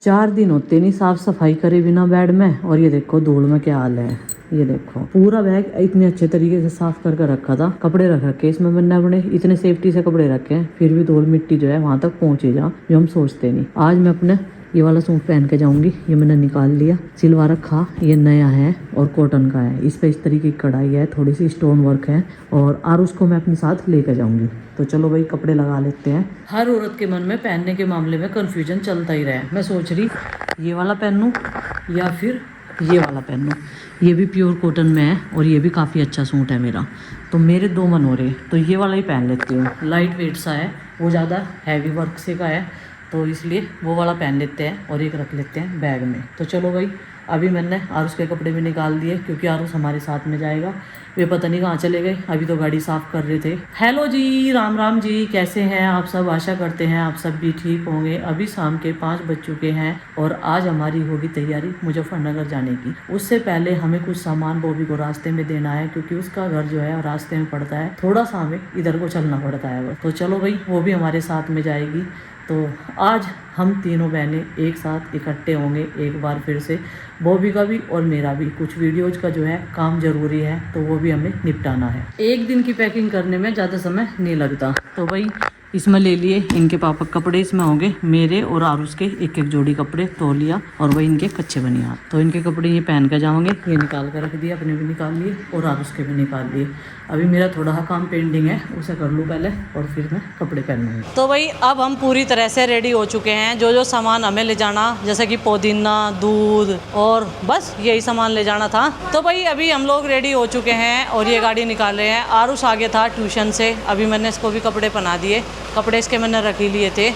4 दिन होते नहीं साफ सफाई करे बिना बेड में। और ये देखो धूल में क्या हाल है। ये देखो पूरा बैग इतने अच्छे तरीके से साफ करके रखा था। कपड़े रख रखे इसमें बनने बने, इतने सेफ्टी से कपड़े रखे हैं, फिर भी धूल मिट्टी जो है वहां तक पहुंचे जा, जो हम सोचते नहीं। आज मैं अपने ये वाला सूट पहन के जाऊंगी। ये मैंने निकाल लिया, सिलवा रखा, ये नया है और कॉटन का है। इस पे इस तरीके की कढ़ाई है, थोड़ी सी स्टोन वर्क है और आरुष को मैं अपने साथ लेकर जाऊंगी। तो चलो भाई कपड़े लगा लेते हैं। हर औरत के मन में पहनने के मामले में कंफ्यूजन चलता ही रहा। मैं सोच रही ये वाला पहनूं या फिर ये वाला पहनूं। ये भी प्योर कॉटन में है और ये भी काफ़ी अच्छा सूट है मेरा। तो मेरे दो मन हो रहे, तो ये वाला ही पहन लेती हूँ। लाइट वेट सा है, वो ज़्यादा हैवी वर्क से का है, तो इसलिए वो वाला पहन लेते हैं और एक रख लेते हैं बैग में। तो चलो भाई अभी मैंने आरुष के कपड़े भी निकाल दिए, क्योंकि आरुष हमारे साथ में जाएगा। वे पता नहीं कहाँ चले गए, अभी तो गाड़ी साफ़ कर रहे थे। हेलो जी, राम राम जी, कैसे हैं आप सब? आशा करते हैं आप सब भी ठीक होंगे। अभी शाम के 5 बज चुके हैं और आज हमारी होगी तैयारी मुजफ्फरनगर जाने की। उससे पहले हमें कुछ सामान बॉबी को रास्ते में देना है, क्योंकि उसका घर जो है रास्ते में पड़ता है, थोड़ा सा हमें इधर को चलना पड़ता है। तो चलो भाई वो भी हमारे साथ में जाएगी। तो आज हम तीनों बहनें एक साथ इकट्ठे होंगे एक बार फिर से। बॉबी का भी और मेरा भी कुछ वीडियोज का जो है काम ज़रूरी है, तो वो भी हमें निपटाना है। एक दिन की पैकिंग करने में ज़्यादा समय नहीं लगता। तो भाई इसमें ले लिए इनके पापा कपड़े, इसमें होंगे मेरे और आरुष के एक एक जोड़ी कपड़े, तौलिया और वही इनके कच्चे बनियान। तो इनके कपड़े ये पहन कर जाएंगे। ये निकाल कर रख दिए, अपने भी निकाल लिए और आरुष के भी निकाल लिए। अभी मेरा थोड़ा सा काम पेंडिंग है, उसे कर लूँ पहले और फिर मैं कपड़े पहनूँगी। तो भाई अब हम पूरी तरह से रेडी हो चुके हैं। जो जो सामान हमें ले जाना, जैसे कि पुदीना, दूध और बस यही सामान ले जाना था। तो भाई अभी हम लोग रेडी हो चुके हैं और ये गाड़ी निकाल रहे हैं। आरुष आगे था ट्यूशन से, अभी मैंने इसको भी कपड़े पहना दिए। कपड़े इसके मैंने रख ही लिए थे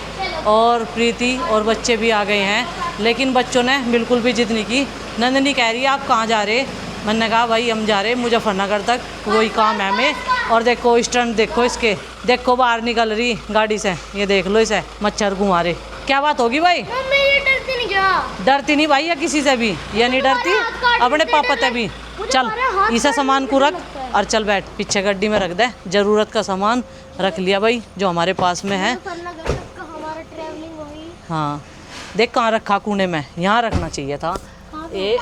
और प्रीति और बच्चे भी आ गए हैं, लेकिन बच्चों ने बिल्कुल भी जिद नहीं की। नंदनी कह रही है आप कहाँ जा रहे? मैंने कहा भाई हम जा रहे मुजफ्फरनगर तक, वही काम है हमें। और देखो स्टैंड देखो इसके, देखो बाहर निकल रही गाड़ी से, ये देख लो इसे मच्छर घुमा रहे। क्या बात होगी भाई? डरती नहीं क्या? डरती नहीं भाई, या किसी से भी ये नहीं डरती, अपने पापा से भी। चल इसे सामान को रख और चल बैठ, पीछे गड्डी में रख दे। ज़रूरत का सामान रख लिया भाई जो हमारे पास में है। हाँ देख कहाँ रखा, कोने में, यहाँ रखना चाहिए था। यहाँ पे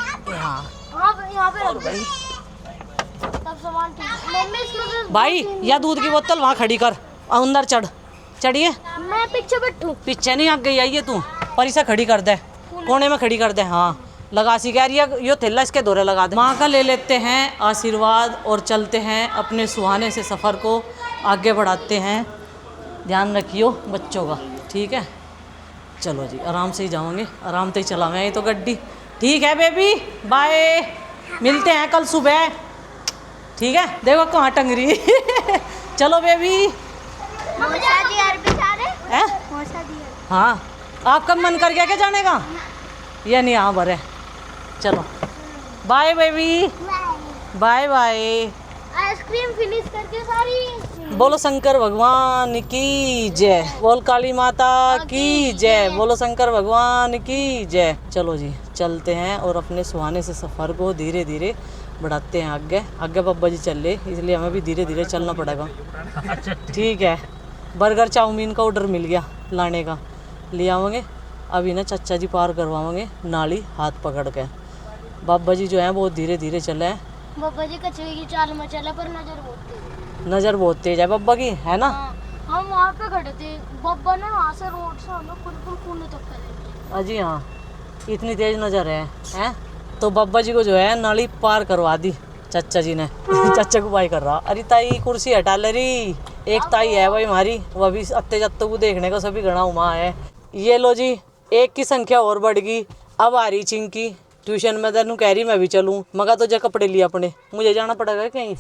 भाई या दूध की बोतल वहाँ खड़ी कर, अंदर चढ़िए। मैं पीछे बैठूं? पीछे नहीं, आगे आइए तू, पर इसे खड़ी कर दे, कोने में खड़ी कर दे। हाँ लगा सी कह रही है, यो थैला इसके दौरे लगा दे। माँ का ले लेते हैं आशीर्वाद और चलते हैं अपने सुहाने से सफ़र को आगे बढ़ाते हैं। ध्यान रखियो बच्चों का, ठीक है? चलो जी आराम से ही जाओगे, आराम से ही चलावे ये तो गड्डी। ठीक है बेबी, बाय, मिलते हैं कल सुबह, ठीक है? देखो कहाँ टंग रही चलो बेबी। हाँ आपका मन कर गया क्या जाने का? ये नहीं, हाँ भरे। चलो bye baby, bye bye. Ice cream finish करके सारी। बोलो शंकर भगवान की जय, बोल काली माता की जय, बोलो शंकर भगवान की जय। चलो जी चलते हैं और अपने सुहाने से सफ़र को धीरे धीरे बढ़ाते हैं आगे। आगे पापा जी चल रहे, इसलिए हमें भी धीरे धीरे चलना पड़ेगा, ठीक है? बर्गर चाउमीन का ऑर्डर मिल गया लाने का, ले आवेंगे। अभी ना चाचा जी पार करवाएंगे नाली हाथ पकड़ के। बाबा जी जो हैं बहुत धीरे धीरे चले हैं। बाबा जी कचरे की चाल में चले, पर नजर बहुत तेज, नज़र बहुत तेज है बाबा की, है ना? हाँ, हम वहाँ पे खड़े थे, बाबा ने वहाँ से रोड से हमें बिल्कुल कोने तक कर। अजी हाँ इतनी तेज नज़र है, हैं? तो बाबा जी को जो है नाली पार करवा दी चाचा जी ने चाचा को बाई कर रहा। अरे ताई कुर्सी हटा ले रही, एक ताई है भाई हमारी, वो अभी अत्ते जत्तों को देखने को सभी गणा उमा है। ये लो जी, एक की संख्या और बढ़ गई। अब आ रही चिंकी ट्यूशन में, तेनू कह रही मैं भी चलूँ, मगा तो जा कपड़े लिए अपने, मुझे जाना पड़ेगा कहीं।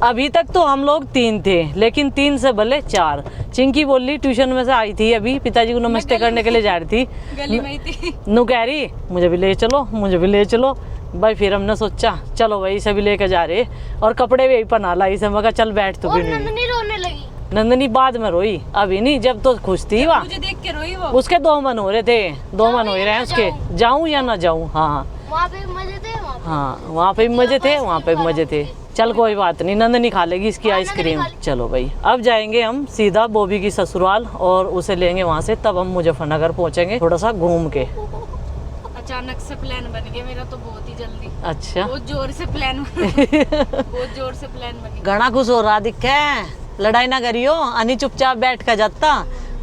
अभी तक तो हम लोग 3 थे, लेकिन 3 से भले 4। चिंकी बोल रही ट्यूशन में से आई थी अभी, पिताजी को नमस्ते करने के लिए जा रही थी, गली में थी। नू कह रही मुझे भी ले चलो, मुझे भी ले चलो भाई। फिर हमने सोचा चलो भाई इसे भी लेके जा रहे, और कपड़े भी यही पहना लाई से। मगर चल बैठ तू भी। नंदनी रोने लगी। नंदनी बाद में रोई, अभी नहीं, जब तो खुश थी वहाँ, मुझे देख के रोई वो। उसके 2 मन हो रहे थे, 2 मन हो रहे हैं उसके, जाऊँ या ना जाऊँ। हाँ वहाँ पे मजे थे, हाँ वहाँ पे भी मजे थे, वहाँ पे भी मजे थे। चल कोई बात नहीं, नंदनी खा लेगी इसकी आइसक्रीम। चलो भाई अब जाएंगे हम सीधा बॉबी की ससुराल और उसे लेंगे वहाँ से, तब हम मुजफ्फरनगर पहुँचेंगे थोड़ा सा घूम के। अचानक से प्लान बन गया मेरा तो बहुत ही जल्दी। अच्छा बहुत जोर से प्लान बहुत जोर से प्लान बन गया। घना खुश हो रहा दिखे, लड़ाई ना करियो, अनि चुपचाप बैठ कर जाता।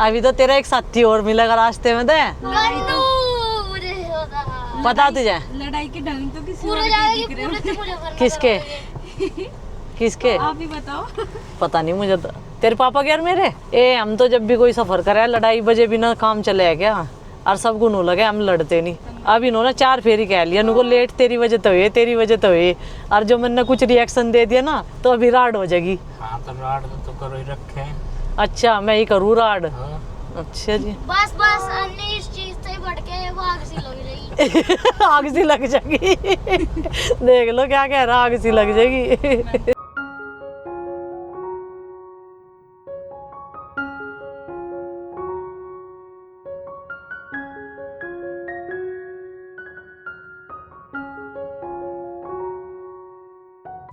अभी तो तेरा एक साथी और मिलेगा रास्ते में। दे पता तुझे लड़ाई के ढंग तो किसी पूरा और के जाएगी, दिख रहे पूरे हो। से मुझे करना किसके करोगे। किसके आप ही बताओ। पता नहीं मुझे तो। तेरे पापा के यार मेरे हम तो जब भी कोई सफर करे लड़ाई बजे बिना काम चले है क्या, और सब गुनू लगे हम लड़ते नहीं। अब इन्होंने 4 फेरी कह लिया, इनको लेट तेरी वजह तो हुई, तेरी वजह तो हुई, और जो मैंने कुछ रिएक्शन दे दिया ना तो अभी राड हो जाएगी। हाँ तो राड तो करो ही रखे हैं। अच्छा मैं ही करूँ राड। हाँ। अच्छा जी बस बस अन्य इस चीज से बढ़ के वो आग सी लग रही। आग सी लग जाएगी। देख लो क्या कह रहा, आग सी लग जाएगी।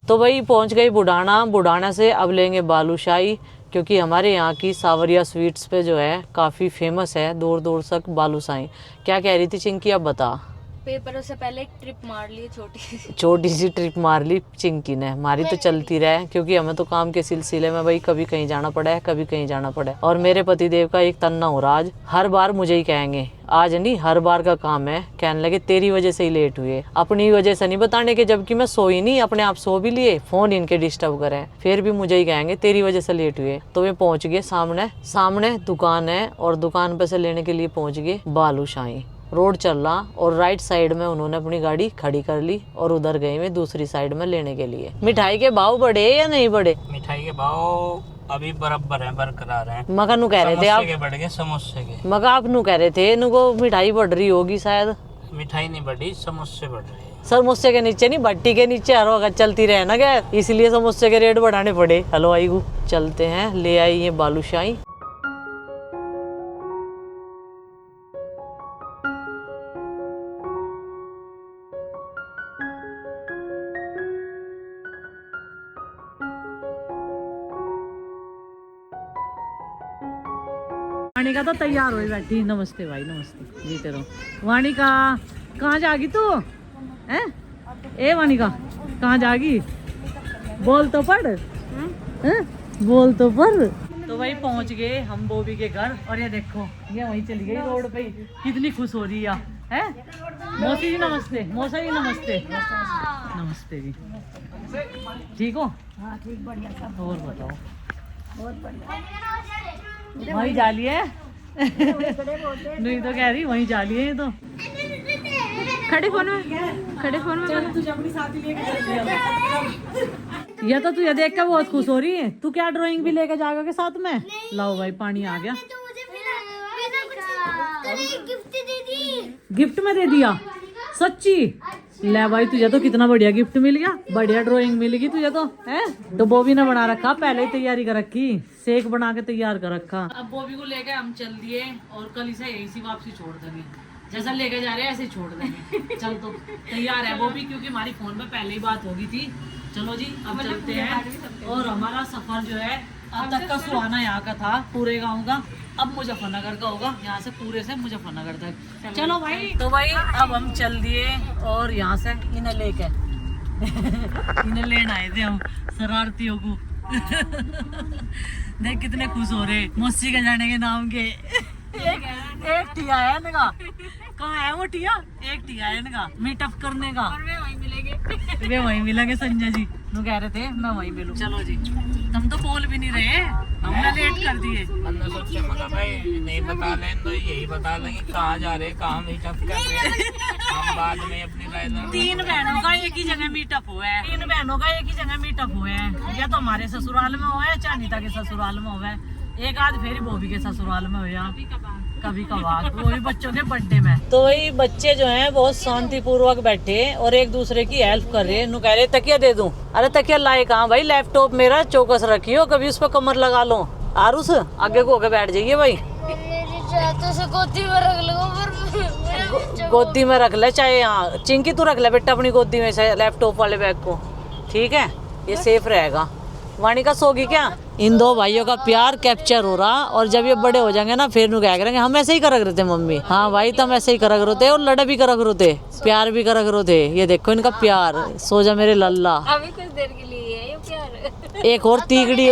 तो भाई पहुंच गई बुढ़ाना। बुढ़ाना से अब लेंगे बालूशाही, क्योंकि हमारे यहाँ की सावरिया स्वीट्स पे जो है काफ़ी फेमस है, दूर दूर तक बालूशाही। क्या कह रही थी चिंकी, अब बता। पेपरों से पहले एक ट्रिप मार ली छोटी सी। छोटी सी ट्रिप मार ली चिंकी ने, हमारी तो चलती रहे, क्योंकि हमें तो काम के सिलसिले में भाई कभी कहीं जाना पड़ा है, कभी कहीं जाना पड़ा है। और मेरे पतिदेव का एक तन्ना हो रहा, आज हर बार मुझे ही कहेंगे, आज नहीं हर बार का काम है, कहने लगे तेरी वजह से ही लेट हुए, अपनी वजह से नहीं बताने के, जबकि मैं सोई नहीं, अपने आप सो भी लिए, फोन इनके डिस्टर्ब करें, फिर भी मुझे ही कहेंगे तेरी वजह से लेट हुए। तो वे पहुंच गए सामने दुकान है, और दुकान पे से लेने के लिए पहुंच गए बालूशाही। रोड चल रहा और राइट साइड में उन्होंने अपनी गाड़ी खड़ी कर ली और उधर गए मैं दूसरी साइड में लेने के लिए। मिठाई के भाव बढ़े या नहीं बढ़े? मिठाई के भाव अभी बराबर हैं, बरकरार हैं। मका नु कह रहे थे आप, समोसे के बढ़ गए, समोसे के। मका आप नु कह रहे थे इनको मिठाई बढ़ रही होगी शायद। मिठाई नहीं बढ़ी, समोसे बढ़ रहे हैं। समोसे के नीचे नहीं, भट्टी के नीचे हर वक्त चलती रहे ना क्या, इसलिए समोसे के रेट बढ़ाने पड़े। हलवाई को चलते हैं, ले आई ये बालूशाही। वानिका तो तैयार हो बैठी। नमस्ते भाई, नमस्ते, जीते रहो। वानिका कहाँ जागी तू हैं? ए वानिका कहाँ जागी, बोल तो पड़ हैं? बोल तो पड़। तो भाई पहुँच गए हम बॉबी के घर, और ये देखो ये वहीं चली गई रोड पे, कितनी खुश हो रही है? मौसी जी नमस्ते, मौसा जी नमस्ते। नमस्ते जी, ठीक हो? हाँ ठीक, बढ़िया। और बताओ, बहुत बढ़िया। वहीं जा लिए नहीं तो कह रही वहीं जा लिए ये तो। खड़े फोन में तुझे अपनी साथी लेके या तो तुझे देख कर बहुत खुश हो रही है। तू क्या ड्राइंग भी लेके जाएगा के साथ में? लाओ भाई पानी आ गया। तो मुझे गिफ्ट दे दी। गिफ्ट में दे दिया सच्ची? ले भाई तुझे तो कितना बढ़िया गिफ्ट मिल गया, बढ़िया ड्राइंग मिल गई तुझे तो है। तो बॉबी ने बना रखा, पहले ही तैयारी कर रखी, शेक बना के तैयार कर रखा। अब बॉबी को लेके हम चल दिए और कल इसे यही सी वापसी छोड़ देंगे, जैसा लेके जा रहे हैं ऐसे ही छोड़ देंगे। चल तो तैयार है बॉबी, क्योंकि हमारी फोन में पहले ही बात हो गई थी। चलो जी अब चलते हैं, और हमारा सफर जो है अब तक का सुहाना यहाँ का था पूरे गाँव का, अब मुजफ्फरनगर का होगा, यहाँ से पूरे से मुजफ्फरनगर तक। चलो भाई, तो भाई अब हम चल दिए और यहाँ से इन्हें लेके इन्हें लेने आए थे हम शरारतियों को। देख कितने खुश हो रहे, मौसी के जाने के नाम के। एक टिया है इनका, कहाँ है वो टिया? एक टिया है इनका मीटअप करने का, और वे वहीं मिलेंगे। संजय जी नु कह रहे थे मैं वहीं मिलूं। चलो जी, तुम तो बोल भी नहीं रहे, हमने लेट कर दिए। हमने सोचा मगर भाई नहीं बता लें तो यही बता देंगे कहाँ जा रहे, कहाँ मीटअप कर रहे हैं, हम बाद में अपनी राय देंगे। 3 बहनों का एक ही जगह मीटअप हुआ है, 3 बहनों का एक ही जगह मीटअप हुआ है। या तो हमारे ससुराल में हुआ है, चानिता के ससुराल में हुआ है, एक आध फिर बॉबी के ससुराल में हुआ, कभी कभार, वो भी बच्चों के बर्थडे में। तो वही बच्चे जो हैं बहुत शांति पूर्वक बैठे और एक दूसरे की हेल्प कर रहे हैं। नु कह रहे तकिया दे दूं, अरे तकिया लाए कहाँ भाई, लैपटॉप मेरा चौकस रखियो, कभी उस पर कमर लगा लो। आरुष आगे को होकर बैठ जाइए भाई, गोदी में रख लो, गोदी में रख ले चाहे। यहाँ चिंकी तू रख ले बेटा अपनी गोदी में से लैपटॉप वाले बैग को, ठीक है? ये सेफ रहेगा। वाणिका सोगी क्या? इन दो भाइयों का प्यार कैप्चर हो रहा, और जब ये बड़े हो जाएंगे ना फिर नु क्या करेंगे, हम ऐसे ही करा करते मम्मी। हाँ भाई तुम ऐसे ही करा करते और लड़े भी करा करते, प्यार भी करा करते। ये देखो इनका प्यार, सो जा मेरे लल्ला। अभी कुछ देर के लिए है ये प्यार। एक और तीगड़ी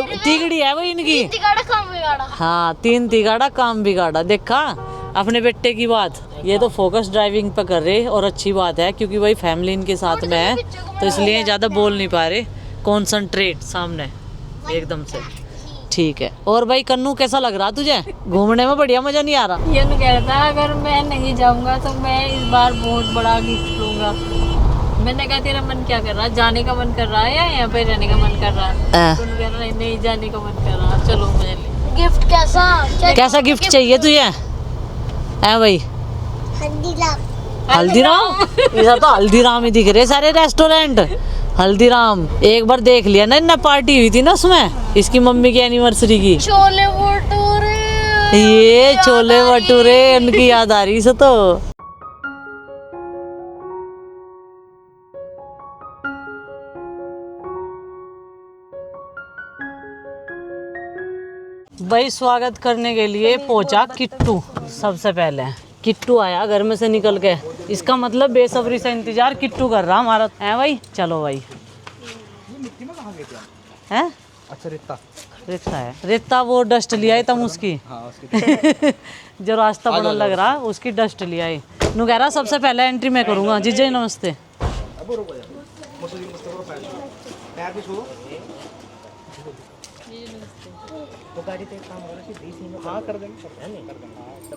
है वो इनकी। तिगाड़ा काम बिगाड़ा। हाँ 3 तिगाड़ा काम बिगाड़ा। देखा अपने बेटे की बात। ये तो फोकस ड्राइविंग पे कर रहे और अच्छी बात है, क्योंकि भाई फैमिली इनके साथ में है तो इसलिए ज़्यादा बोल नहीं पा रहे। कॉन्संट्रेट सामने एकदम से ठीक है। और भाई कन्नू कैसा लग रहा तुझे? घूमने में बढ़िया मजा नहीं आ रहा? ये कह रहा था अगर मैं नहीं जाऊंगा तो मैं इस बार बहुत बड़ा गिफ्ट लूंगा। मैंने कहा तेरा मन क्या कर रहा है, जाने का मन कर रहा है या यहाँ पे रहने का मन कर रहा है? तो कह रहा है नहीं जाने का मन कर रहा, चलो मुझे ले। गिफ्ट कैसा गिफ्ट चाहिए तुझे? है भाई हल्दीराम। इधर तो हल्दीराम ही दिख रहे सारे रेस्टोरेंट। हल्दीराम एक बार देख लिया ना, इन्हें पार्टी हुई थी ना उसमें, इसकी मम्मी की एनिवर्सरी की। छोले भटूरे। ये छोले भटूरे उनकी याद आ रही से तो। भाई स्वागत करने के लिए पहुंचा किट्टू। सबसे पहले किट्टू आया घर में से निकल के, इसका मतलब बेसब्री से इंतजार किट्टू कर रहा हमारा है भाई। चलो भाई हैं? अच्छा रेता है, रेता वो डस्ट लिया है तम उसकी। जो रास्ता बड़ा लग रहा उसकी डस्ट लिया है। नु कह रहा सबसे पहले एंट्री मैं करूंगा। जीजा नमस्ते।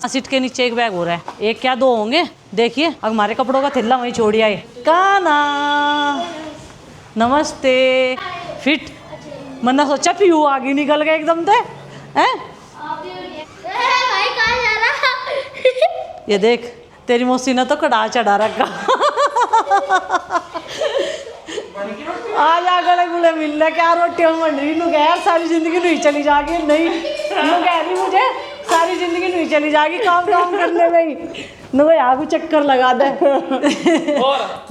सीट के नीचे एक बैग हो रहा है, एक क्या 2 होंगे। देखिए अब हमारे कपड़ों का थैला वहीं छोड़ आए। काना नमस्ते। फिट मैंने सोचा पीयू आगे निकल गए एकदम से हैं। भाई कहाँ जा रहा? ये देख तेरी मौसी ने तो कड़ा चढ़ा रखा। आज गले गुले मिल रहे क्या रोटियां बन रही। नु कह यार सारी जिंदगी नहीं चली जाएगी। नहीं नु कह रही मुझे सारी जिंदगी नहीं चली जाएगी काम करने में ही। नु यहाँ को चक्कर लगा दे।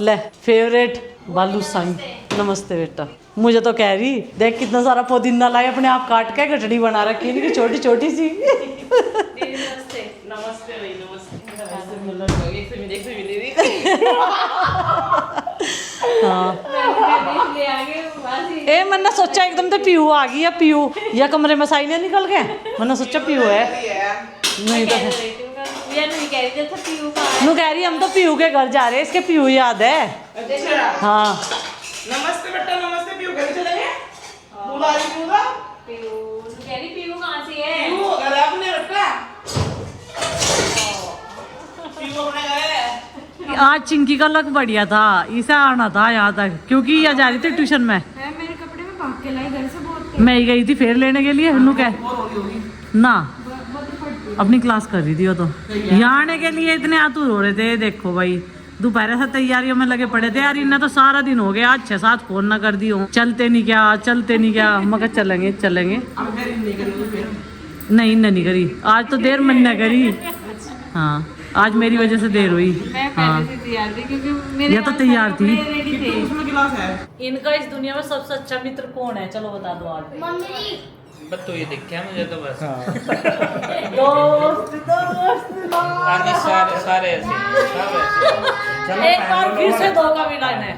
ले फेवरेट बालू संग। नमस्ते बेटा। मुझे तो कह रही देख कितना सारा पुदीना लाए अपने आप काट के गठड़ी बना रखी इनकी छोटी छोटी सी। ए मैंने सोचा एकदम से पीयू आ गई है। पीयू या कमरे में साई ने निकल गए। मैंने सोचा पीयू है। नहीं तो नु कह रही हम तो पीयू के घर जा रहे हैं, इसके पीयू याद है। हाँ नमस्ते बेटा नमस्ते। पीयू घर चलेंगे? बुला रही पीयू का? पीयू कहाँ से है? पीयू घर है अपने बेटा। पीयू अपने घर है। आज चिंकी का लक बढ़िया था, इसे आना था यहाँ तक क्योंकि यह जा रही थी ट्यूशन में। मेरे कपड़े में भाग के लाई घर से बहुत। मैं ही गई थी फेर लेने के लिए। नु कह ना अपनी क्लास कर रही थी वो तो। यहाँ आने के लिए इतने आतुर हो रहे थे। देखो भाई दोपहर से तैयारियों में लगे पड़े थे यार। इन्हें तो सारा दिन हो गया, आज 6-7 फोन ना कर दी हो। चलते नहीं क्या मगर चलेंगे। नहीं नहीं करी आज तो देर मन न करी। हाँ आज मेरी वजह से देर हुई। हाँ तैयार थी क्योंकि मेरे ये तो तैयार थी। उसमें गिलास है। इनका इस दुनिया में सबसे अच्छा मित्र कौन है? चलो बता दो आज। मम्मी बस तो ये दिखा मुझे तो बस। दोस्त बाकी सारे ऐसे एक बार फिर से 2 का मिलान है।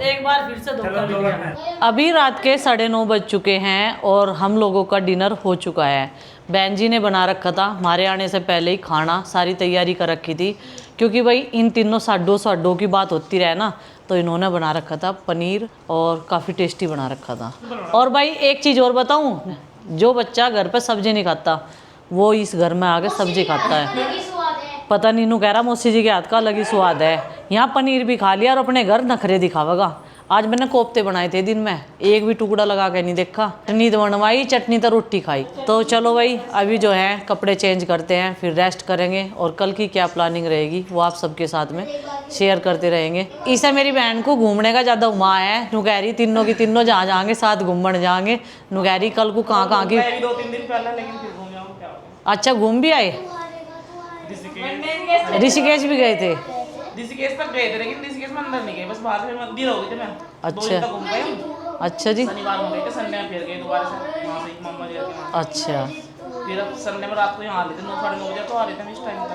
एक बार फिर से 2 का मिलान है। अभी रात के 9:30 बज चुके हैं और हम लोगों का डिनर हो चुका है। बहन जी ने बना रखा था हमारे आने से पहले ही खाना, सारी तैयारी कर रखी थी क्योंकि भाई इन तीनों साडों की बात होती रहे ना, तो इन्होंने बना रखा था पनीर और काफ़ी टेस्टी बना रखा था। और भाई एक चीज़ और बताऊं, जो बच्चा घर पे सब्जी नहीं खाता वो इस घर में आके सब्जी खाता है। पता नहीं नू कह रहा मौसी जी के हाथ का अलग ही स्वाद है। यहाँ पनीर भी खा लिया और अपने घर नखरे दिखावेगा। आज मैंने कोफ्ते बनाए थे दिन में, एक भी टुकड़ा लगा के नहीं देखा। चटनी तो बनवाई, चटनी तो रोटी खाई। तो चलो भाई अभी जो है कपड़े चेंज करते हैं, फिर रेस्ट करेंगे और कल की क्या प्लानिंग रहेगी वो आप सबके साथ में शेयर करते रहेंगे। इसे मेरी बहन को घूमने का ज़्यादा उमा है। नु कह रही तीनों की तीनों जहाँ जाएंगे साथ घूमने जाएंगे। नु कह रही कल को कहाँ की। 2-3 दिन पहले लेकिन फिर घूम जाऊँ क्या हो गया। अच्छा घूम भी आए? ऋषिकेश भी गए थे? ऋषिकेश तक गए थे लेकिन ऋषिकेश में अंदर नहीं गए, बस बाहर से मंदिर हो गए थे। मैं 2 दिन तक घूम गए। अच्छा जी। शनिवार हो गए थे, संडे में फिर गए दोबारा से वहाँ से मम्मा जी के वहाँ। अच्छा फिर अब संडे में रात को यहाँ आ रहे थे 9 साढ़े 9 बजे तो आ रहे थे हम इस टाइम तक।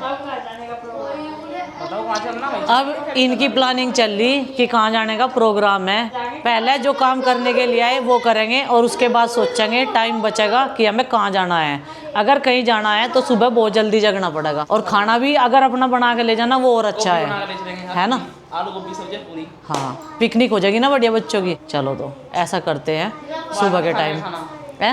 बताओ कहाँ चलना भाई। अब इनकी प्लानिंग चल रही कि कहाँ जाने का प्रोग्राम है। पहले जो काम करने के लिए आए वो करेंगे और उसके बाद सोचेंगे टाइम बचेगा कि हमें कहाँ जाना है। अगर कहीं जाना है तो सुबह बहुत जल्दी जगना पड़ेगा और खाना भी अगर अपना बना के ले जाना वो और अच्छा है ना। आलू गोभी सब्जी पूरी। हाँ पिकनिक हो जाएगी ना बढ़िया बच्चों की। चलो तो ऐसा करते हैं सुबह के टाइम है।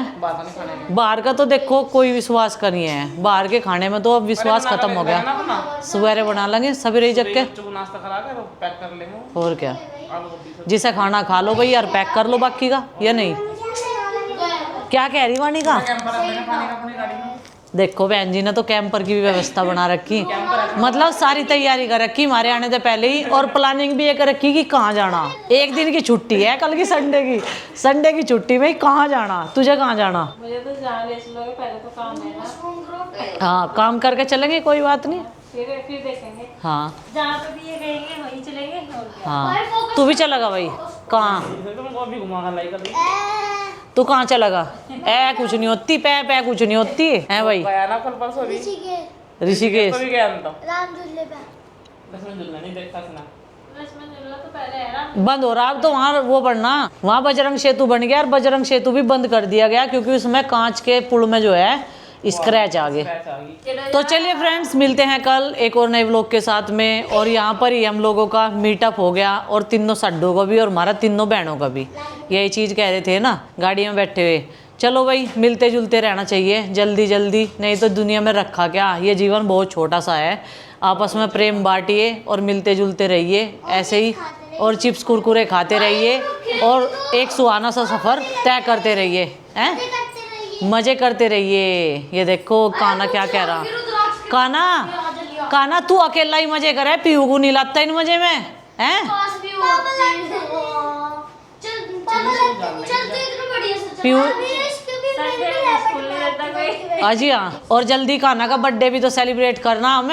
बाहर का तो देखो कोई विश्वास का नहीं है, बाहर के खाने में तो अब विश्वास खत्म हो गया। सवेरे बना लेंगे सवेरे ही जग के, नाश्ता करा कर पैक कर लेंगे और क्या। जिसे खाना खा लो भाई यार, पैक कर लो बाकी का या नहीं। क्या कह रही वानी का? देखो बहन जी ने तो कैंपर की भी व्यवस्था बना रखी, मतलब सारी तैयारी कर रखी हमारे आने से पहले ही। और प्लानिंग भी ये कर रखी कि कहाँ जाना। एक दिन की छुट्टी है कल की, संडे की छुट्टी में कहाँ जाना। तुझे कहाँ जाना? मुझे तो जहाँ ले चलोगे, पहले तो काम है ना। हाँ काम करके चलेंगे, कोई बात नहीं। फिर देखेंगे। हाँ जहाँ पे भी ये कहेंगे वहीं चलेंगे और क्या। हाँ तू भी चलेगा भाई? कहाँ अभी घुमा लाई कर तू कहाँ चलेगा? ए कुछ नहीं होती, पै कुछ नहीं होती है भाई। गया ना कल परसों भी ऋषिकेश तो भी गया तो राम दुल्ले पे लक्ष्मण झूलना नहीं देखता सुना। तो पहले है ना। बंद हो रहा अब तो वहाँ वो बनना, वहाँ बजरंग सेतु बन गया और बजरंग सेतु भी बंद कर दिया गया क्योंकि उसमें कांच के पुल में जो है स्क्रैच आ गए। तो चलिए फ्रेंड्स मिलते हैं कल एक और नए व्लॉग के साथ में। और यहाँ पर ही हम लोगों का मीटअप हो गया और तीनों सड्डों का भी और हमारा तीनों बहनों का भी। यही चीज़ कह रहे थे ना गाड़ी में बैठे हुए। चलो भाई मिलते जुलते रहना चाहिए जल्दी जल्दी, नहीं तो दुनिया में रखा क्या, ये जीवन बहुत छोटा सा है। आपस में प्रेम बांटिए और मिलते जुलते रहिए ऐसे ही, और चिप्स कुरकुरे खाते रहिए और एक सुहाना सा सफ़र तय करते रहिए हैं, मज़े करते रहिए। ये देखो काना क्या कह रहा। काना तू अकेला ही मज़े करे, पीहू को नहीं लाता इन मज़े में हैं। पीहू अजी हाँ, और जल्दी काना का बर्थडे भी तो सेलिब्रेट करना हमें।